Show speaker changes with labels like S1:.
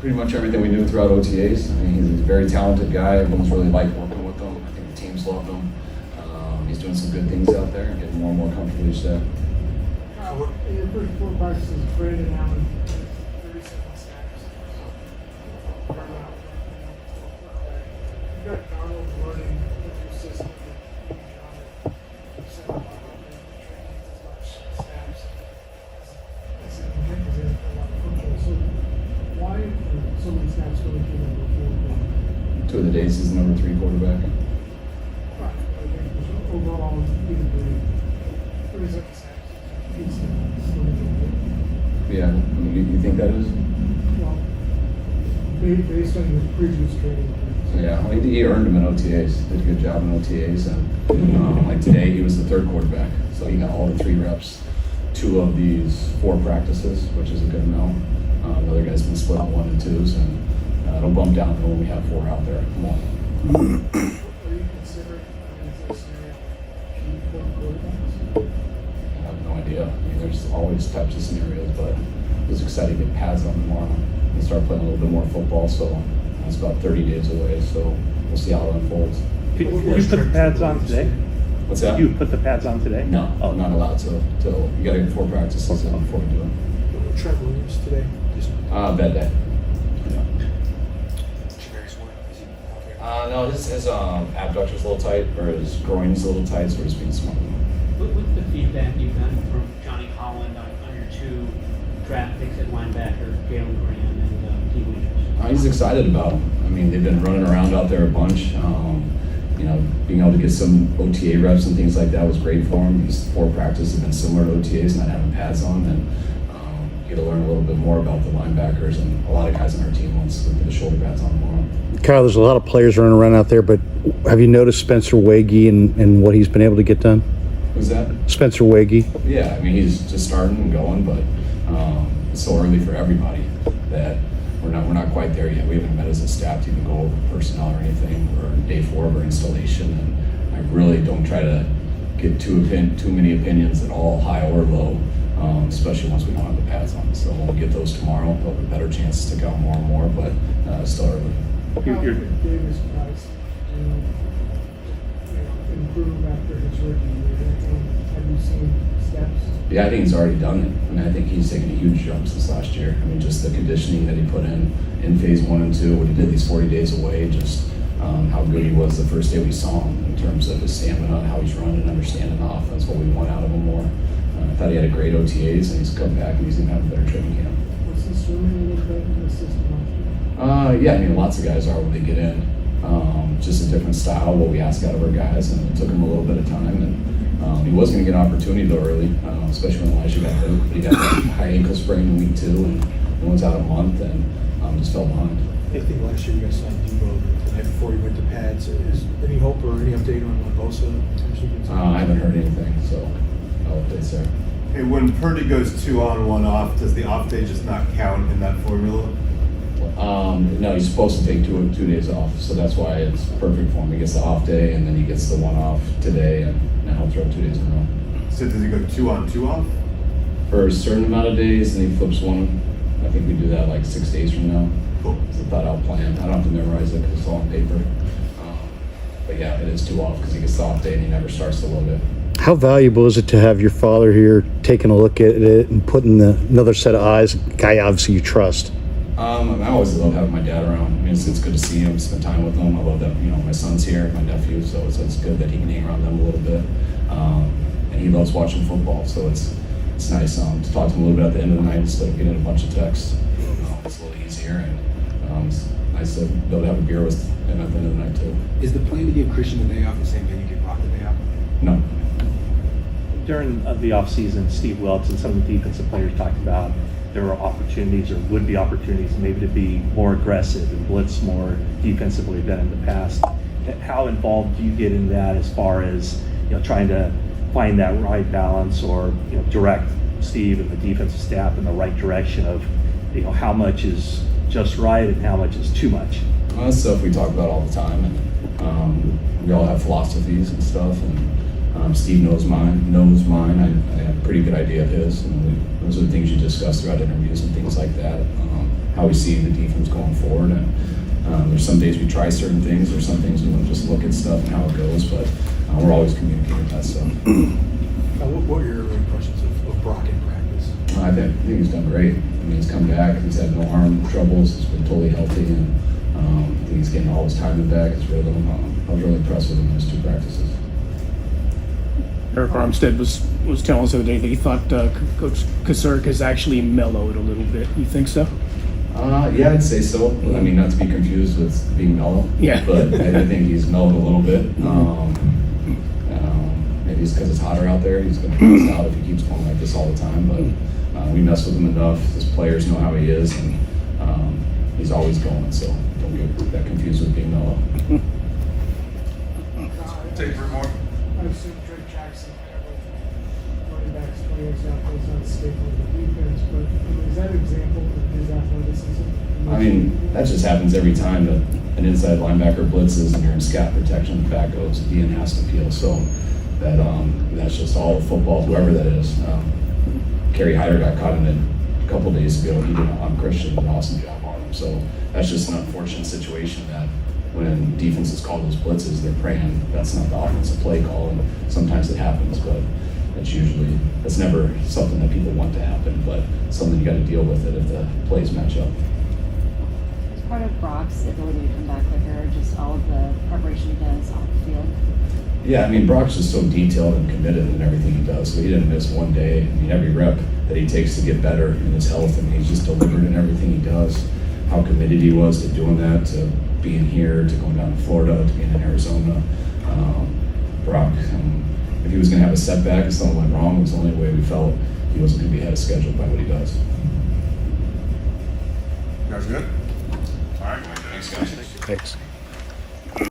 S1: Pretty much everything we knew throughout OTAs. I mean, he's a very talented guy. Everyone's really liked working with him. I think the teams loved him. He's doing some good things out there and getting more and more comfortable each day.
S2: In your first 4 practices, Brandon Allen, 37 snaps. You got Donald learning with your system. Why are so many snaps going to number 4?
S1: 2 of the days he's the number 3 quarterback.
S2: Right. Overall, even 37 snaps.
S1: Yeah, I mean, you think that is?
S2: Well, based on your previous training.
S1: Yeah, well, he earned him in OTAs. Did a good job in OTAs, and like today, he was the 3rd quarterback, so he got all the 3 reps. 2 of these 4 practices, which is a good amount. The other guy's been split on 1 and 2s, and it'll bump down to when we have 4 out there. More.
S2: Are you considering a scenario keep 4 quarterbacks?
S1: I have no idea. I mean, there's always types of scenarios, but it's exciting to get pads on tomorrow and start playing a little bit more football. So it's about 30 days away. So we'll see how it unfolds.
S3: Did you put the pads on today?
S1: What's that?
S3: You put the pads on today?
S1: No,
S3: oh.
S1: Not allowed to. Till you got to get 4 practices in before we do it.
S4: Trent Williams today.
S1: Bad day. Yeah. No, his abductor's a little tight, or his groin's a little tight, so we're just being smart.
S5: What's the feedback you've gotten from Johnny Holland on your 2 draft picks at linebacker, Galen Graham and T. Williams?
S1: He's excited about them. I mean, they've been running around out there a bunch. You know, being able to get some OTA reps and things like that was great for him. These 4 practices have been similar to OTAs, not having pads on, and get to learn a little bit more about the linebackers. And a lot of guys on our team wants to get the shoulder pads on tomorrow.
S6: Kyle, there's a lot of players running around out there, but have you noticed Spencer Wagee and what he's been able to get done?
S1: Who's that?
S6: Spencer Wagee.
S1: Yeah, I mean, he's just starting and going, but it's so early for everybody that we're not quite there yet. We haven't met as a staff to even go over personnel or anything, or day 4 of our installation, and I really don't try to get too many opinions at all, high or low, especially once we don't have the pads on. So when we get those tomorrow, we'll have a better chance to stick out more and more, but it's still early.
S2: How did Davis Price improve after his rookie year? Have you seen steps?
S1: Yeah, I think he's already done it. I mean, I think he's taken a huge jump since last year. I mean, just the conditioning that he put in phase 1 and 2, when he did these 40 days away, just how good he was the first day we saw him in terms of his stamina, how he's running, understanding the offense, what we want out of him more. I thought he had a great OTAs, and he's come back and he's going to have a better training camp.
S2: Was he swimming a little bit in the system last year?
S1: Yeah, I mean, lots of guys are when they get in. Just a different style, what we ask out of our guys, and it took him a little bit of time. And he was going to get an opportunity though early, especially when Elijah got hurt. But he got a high ankle sprain in week 2, and the one's out a month, and just fell behind.
S4: I think last year you guys signed Debo the night before you went to pads. Is any hope or any update on Bosa?
S1: I haven't heard anything, so no updates there.
S7: Hey, when Purdy goes 2 on, 1 off, does the off day just not count in that formula?
S1: No, he's supposed to take 2 days off, so that's why it's perfect for him. He gets the off day, and then he gets the 1 off today, and now he'll throw 2 days in a row.
S7: So does he go 2 on, 2 off?
S1: For a certain amount of days, and he flips 1. I think we do that like 6 days from now.
S7: Cool.
S1: It's a thought-out plan. I don't have to memorize it because it's all on paper. But yeah, it is 2 off because he gets the off day and he never starts to load it.
S6: How valuable is it to have your father here taking a look at it and putting another set of eyes, a guy obviously you trust?
S1: I always love having my dad around. I mean, it's good to see him, spend time with him. I love that, you know, my son's here, my nephew, so it's good that he can hang around them a little bit. And he loves watching football, so it's nice to talk to him a little bit at the end of the night instead of getting a bunch of texts. It's a little easier, and it's nice to be able to have a beer with him at the end of the night too.
S8: Is the plan to give Christian the day off the same day you give Brock the day off?
S1: No.
S3: During the offseason, Steve Welch and some of the defensive players talked about there were opportunities or would be opportunities maybe to be more aggressive and blitz more defensively than in the past. How involved do you get in that as far as, you know, trying to find that right balance or, you know, direct Steve and the defensive staff in the right direction of, you know, how much is just right and how much is too much?
S1: That's stuff we talk about all the time, and we all have philosophies and stuff, and Steve knows mine. I have a pretty good idea of his, and those are the things you discuss throughout interviews and things like that. how we see the defense going forward. And there's some days we try certain things, there's some things we want to just look at stuff and how it goes, but we're always communicating that stuff.
S4: What are your early impressions of Brock in practice?
S1: I think he's done great. I mean, he's come back, he's had no arm troubles, he's been totally healthy, and I think he's getting all his timing back, his rhythm. I was really impressed with him in his 2 practices.
S9: Eric Armstead was telling us the other day that he thought Coach Kasurk has actually mellowed a little bit. You think so?
S1: Yeah, I'd say so. I mean, not to be confused with being mellow.
S9: Yeah.
S1: But I think he's mellowed a little bit. Maybe it's because it's hotter out there. He's going to pass out if he keeps going like this all the time. But we mess with him enough. His players know how he is, and he's always going. So don't get that confused with being mellow.
S7: Take 3 more.
S2: I've seen Drake Jackson, running backs 20 years now, plays on staple of the defense, but I mean, is that an example of his athleticism?
S1: I mean, that just happens every time that an inside linebacker blitzes and you're in scat protection, the back goes, the DN has to peel. So that's just all of football, whoever that is. Kerry Hyder got caught in it a couple days ago. He did on Christian an awesome job on him. So that's just an unfortunate situation that when defenses call those blitzes, they're praying that's not the offensive play call, and sometimes it happens, but that's never something that people want to happen, but something you got to deal with it if the plays match up.
S10: As part of Brock's ability to come back quicker, just all of the preparation he does off the field.
S1: Yeah, I mean, Brock's just so detailed and committed in everything he does. So he didn't miss one day. I mean, every rep that he takes to get better in his health, and he's just delivered in everything he does. How committed he was to doing that, to being here, to going down to Florida, to being in Arizona. Brock, if he was going to have a setback, if something went wrong, it was the only way we felt he wasn't going to be ahead of schedule by what he does.
S7: You guys good? All right, thanks, guys.
S6: Thanks.